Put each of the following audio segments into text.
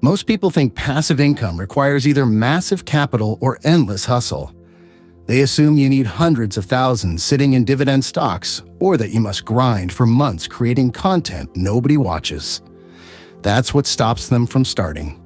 Most people think passive income requires either massive capital or endless hustle. They assume you need hundreds of thousands sitting in dividend stocks, or that you must grind for months creating content nobody watches. That's what stops them from starting.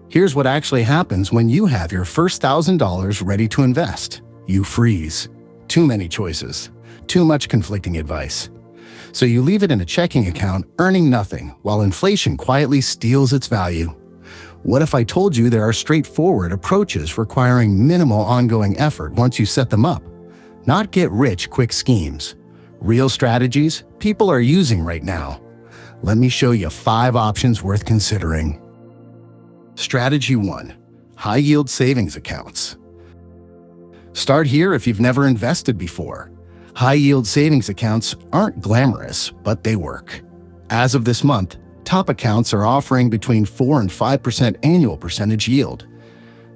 Here's what actually happens when you have your first $1,000 ready to invest. You freeze. Too many choices. Too much conflicting advice. So you leave it in a checking account, earning nothing, while inflation quietly steals its value. What if I told you there are straightforward approaches requiring minimal ongoing effort once you set them up? Not get-rich-quick schemes. Real strategies people are using right now. Let me show you 5 options worth considering. Strategy 1. High-yield savings accounts. Start here if you've never invested before. High-yield savings accounts aren't glamorous, but they work. As of this month, top accounts are offering between 4 and 5% annual percentage yield.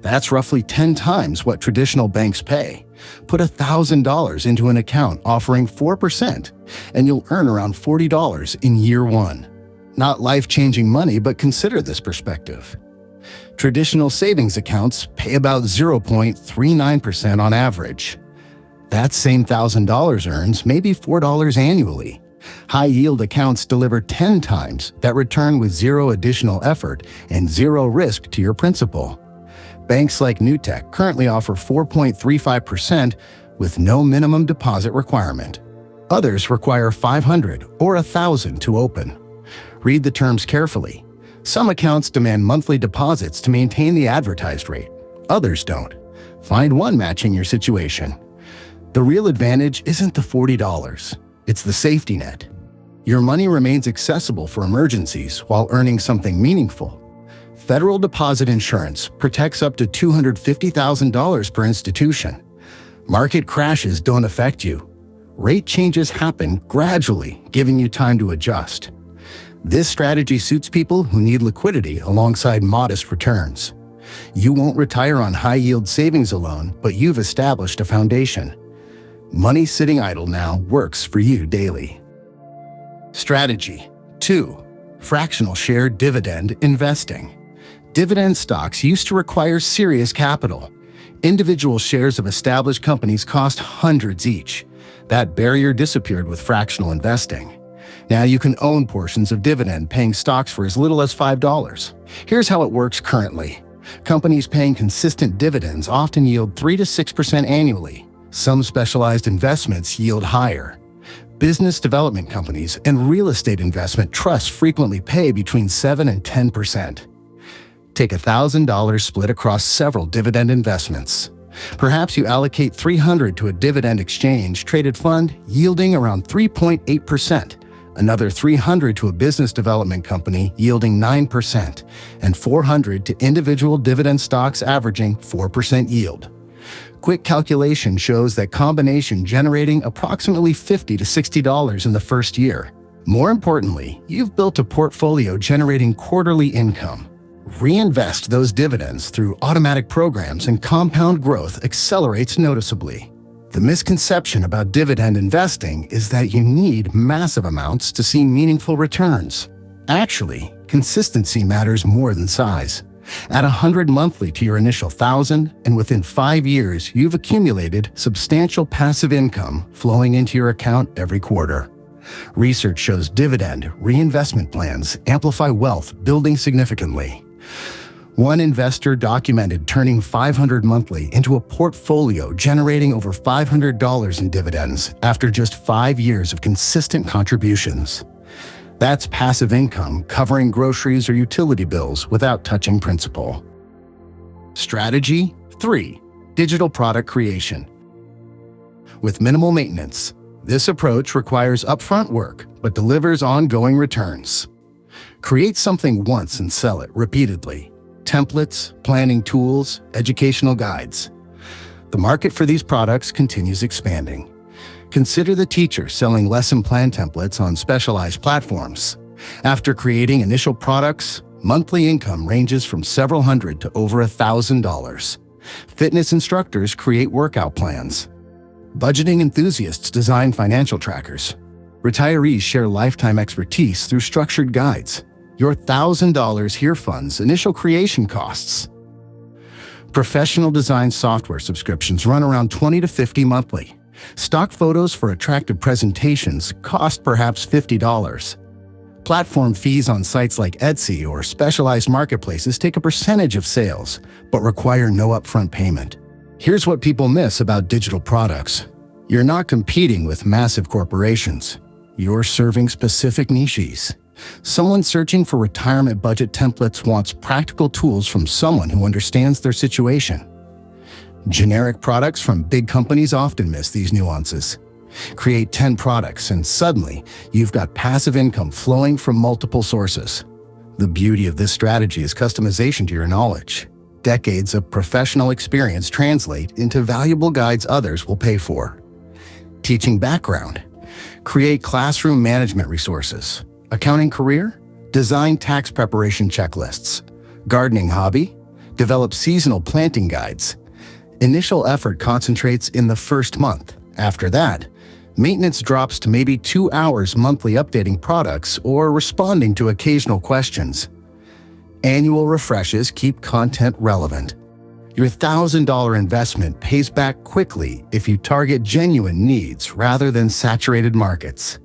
That's roughly 10 times what traditional banks pay. Put $1,000 into an account offering 4%, and you'll earn around $40 in year 1. Not life-changing money, but consider this perspective. Traditional savings accounts pay about 0.39% on average. That same $1,000 earns maybe $4 annually. High-yield accounts deliver 10 times that return with 0 additional effort and 0 risk to your principal. Banks like Newtek currently offer 4.35% with no minimum deposit requirement. Others require $500 or $1,000 to open. Read the terms carefully. Some accounts demand monthly deposits to maintain the advertised rate. Others don't. Find one matching your situation. The real advantage isn't the $40. It's the safety net. Your money remains accessible for emergencies while earning something meaningful. Federal deposit insurance protects up to $250,000 per institution. Market crashes don't affect you. Rate changes happen gradually, giving you time to adjust. This strategy suits people who need liquidity alongside modest returns. You won't retire on high-yield savings alone, but you've established a foundation. Money sitting idle now works for you daily. Strategy 2. Fractional share dividend investing. Dividend stocks used to require serious capital. Individual shares of established companies cost hundreds each. That barrier disappeared with fractional investing. Now you can own portions of dividend-paying stocks for as little as $5. Here's how it works currently. Companies paying consistent dividends often yield 3 to 6% annually. Some specialized investments yield higher. Business development companies and real estate investment trusts frequently pay between 7 and 10%. Take $1,000 split across several dividend investments. Perhaps you allocate $300 to a dividend exchange-traded fund yielding around 3.8%, another $300 to a business development company yielding 9%, and $400 to individual dividend stocks averaging 4% yield. Quick calculation shows that combination generating approximately $50 to $60 in the first year. More importantly, you've built a portfolio generating quarterly income. Reinvest those dividends through automatic programs and compound growth accelerates noticeably. The misconception about dividend investing is that you need massive amounts to see meaningful returns. Actually, consistency matters more than size. Add $100 monthly to your initial $1,000, and within 5 years, you've accumulated substantial passive income flowing into your account every quarter. Research shows dividend reinvestment plans amplify wealth building significantly. One investor documented turning $500 monthly into a portfolio generating over $500 in dividends after just 5 years of consistent contributions. That's passive income covering groceries or utility bills without touching principal. Strategy 3. Digital product creation. With minimal maintenance, this approach requires upfront work but delivers ongoing returns. Create something once and sell it repeatedly. Templates, planning tools, educational guides. The market for these products continues expanding. Consider the teacher selling lesson plan templates on specialized platforms. After creating initial products, monthly income ranges from several hundred to over $1,000. Fitness instructors create workout plans. Budgeting enthusiasts design financial trackers. Retirees share lifetime expertise through structured guides. Your $1,000 here funds initial creation costs. Professional design software subscriptions run around $20 to $50 monthly. Stock photos for attractive presentations cost perhaps $50. Platform fees on sites like Etsy or specialized marketplaces take a percentage of sales, but require no upfront payment. Here's what people miss about digital products. You're not competing with massive corporations. You're serving specific niches. Someone searching for retirement budget templates wants practical tools from someone who understands their situation. Generic products from big companies often miss these nuances. Create 10 products and suddenly you've got passive income flowing from multiple sources. The beauty of this strategy is customization to your knowledge. Decades of professional experience translate into valuable guides others will pay for. Teaching background. Create classroom management resources. Accounting career? Design tax preparation checklists. Gardening hobby? Develop seasonal planting guides. Initial effort concentrates in the first month. After that, maintenance drops to maybe 2 hours monthly updating products or responding to occasional questions. Annual refreshes keep content relevant. Your $1,000 investment pays back quickly if you target genuine needs rather than saturated markets.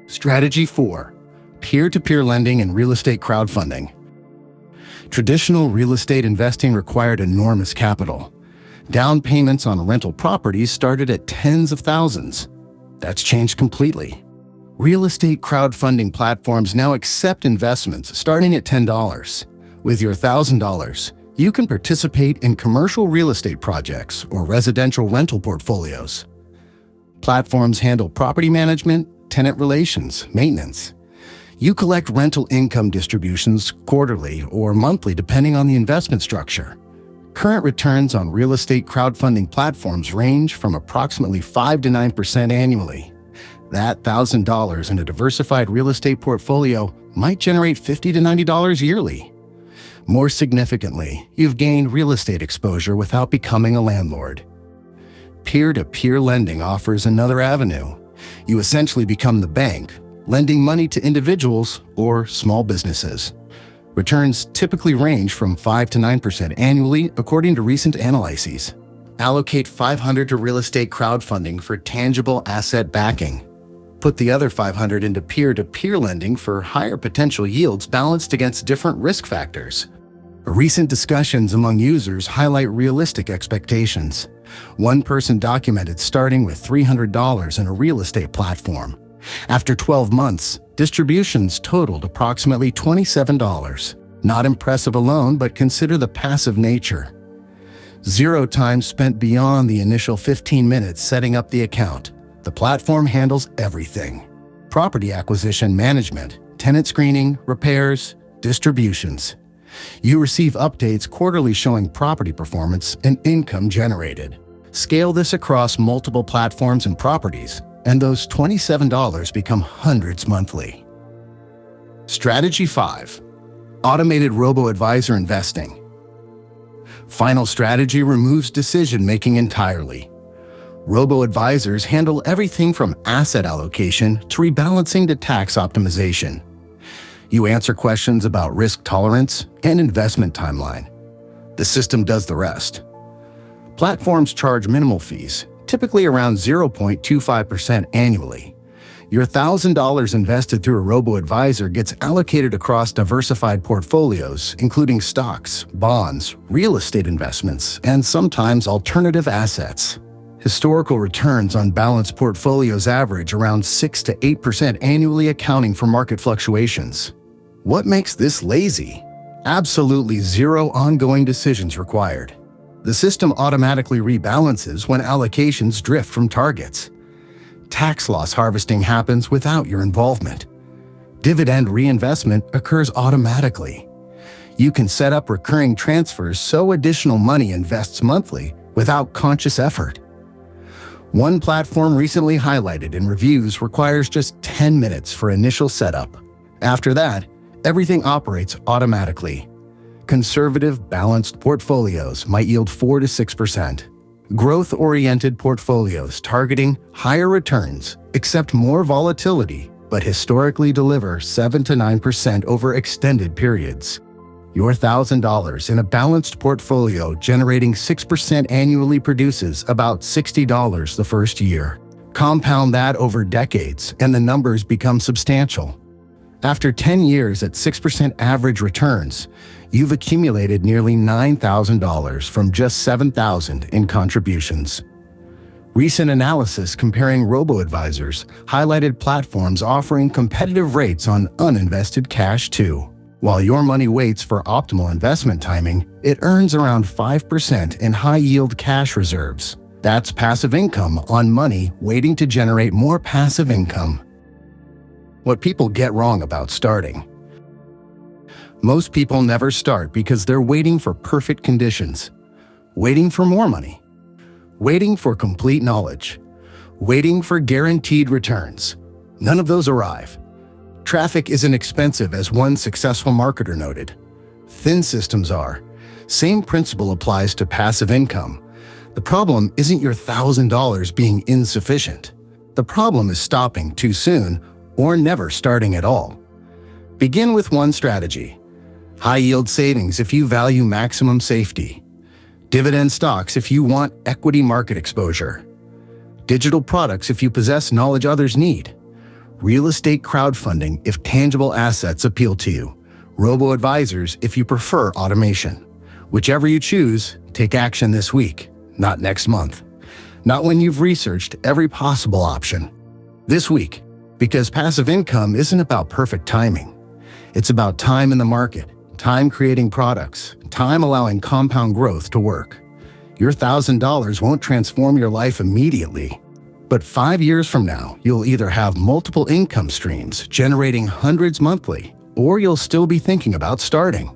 Strategy 4. Peer-to-peer lending and real estate crowdfunding. Traditional real estate investing required enormous capital. Down payments on rental properties started at tens of thousands. That's changed completely. Real estate crowdfunding platforms now accept investments starting at $10. With your $1,000, you can participate in commercial real estate projects or residential rental portfolios. Platforms handle property management, tenant relations, maintenance. You collect rental income distributions quarterly or monthly depending on the investment structure. Current returns on real estate crowdfunding platforms range from approximately 5 to 9% annually. That $1,000 in a diversified real estate portfolio might generate $50 to $90 yearly. More significantly, you've gained real estate exposure without becoming a landlord. Peer-to-peer lending offers another avenue. You essentially become the bank, lending money to individuals or small businesses. Returns typically range from 5 to 9% annually, according to recent analyses. Allocate $500 to real estate crowdfunding for tangible asset backing. Put the other $500 into peer-to-peer lending for higher potential yields balanced against different risk factors. Recent discussions among users highlight realistic expectations. One person documented starting with $300 in a real estate platform. After 12 months, distributions totaled approximately $27. Not impressive alone, but consider the passive nature. 0 time spent beyond the initial 15 minutes setting up the account. The platform handles everything: property acquisition management, tenant screening, repairs, distributions. You receive updates quarterly showing property performance and income generated. Scale this across multiple platforms and properties, and those $27 become hundreds monthly. Strategy 5. Automated robo-advisor investing. Final strategy removes decision-making entirely. Robo-advisors handle everything from asset allocation to rebalancing to tax optimization. You answer questions about risk tolerance and investment timeline. The system does the rest. Platforms charge minimal fees, typically around 0.25% annually. Your $1,000 invested through a robo-advisor gets allocated across diversified portfolios, including stocks, bonds, real estate investments, and sometimes alternative assets. Historical returns on balanced portfolios average around 6 to 8% annually, accounting for market fluctuations. What makes this lazy? Absolutely zero ongoing decisions required. The system automatically rebalances when allocations drift from targets. Tax loss harvesting happens without your involvement. Dividend reinvestment occurs automatically. You can set up recurring transfers so additional money invests monthly without conscious effort. One platform recently highlighted in reviews requires just 10 minutes for initial setup. After that, everything operates automatically. Conservative, balanced portfolios might yield 4 to 6%. Growth-oriented portfolios targeting higher returns accept more volatility but historically deliver 7 to 9% over extended periods. Your $1,000 in a balanced portfolio generating 6% annually produces about $60 the first year. Compound that over decades, and the numbers become substantial. After 10 years at 6% average returns, you've accumulated nearly $9,000 from just $7,000 in contributions. Recent analysis comparing robo-advisors highlighted platforms offering competitive rates on uninvested cash too. While your money waits for optimal investment timing, it earns around 5% in high-yield cash reserves. That's passive income on money waiting to generate more passive income. What people get wrong about starting. Most people never start because they're waiting for perfect conditions, waiting for more money, waiting for complete knowledge, waiting for guaranteed returns. None of those arrive. Traffic isn't expensive, as one successful marketer noted. Thin systems are. Same principle applies to passive income. The problem isn't your $1,000 being insufficient. The problem is stopping too soon or never starting at all. Begin with one strategy. High-yield savings if you value maximum safety. Dividend stocks if you want equity market exposure. Digital products if you possess knowledge others need. Real estate crowdfunding if tangible assets appeal to you. Robo-advisors if you prefer automation. Whichever you choose, take action this week, not next month. Not when you've researched every possible option. This week, because passive income isn't about perfect timing. It's about time in the market, time creating products, time allowing compound growth to work. Your $1,000 won't transform your life immediately. But 5 years from now, you'll either have multiple income streams generating hundreds monthly, or you'll still be thinking about starting.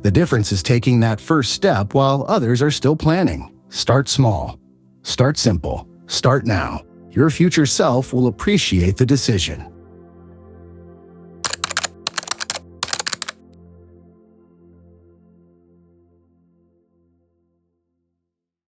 The difference is taking that first step while others are still planning. Start small. Start simple. Start now. Your future self will appreciate the decision.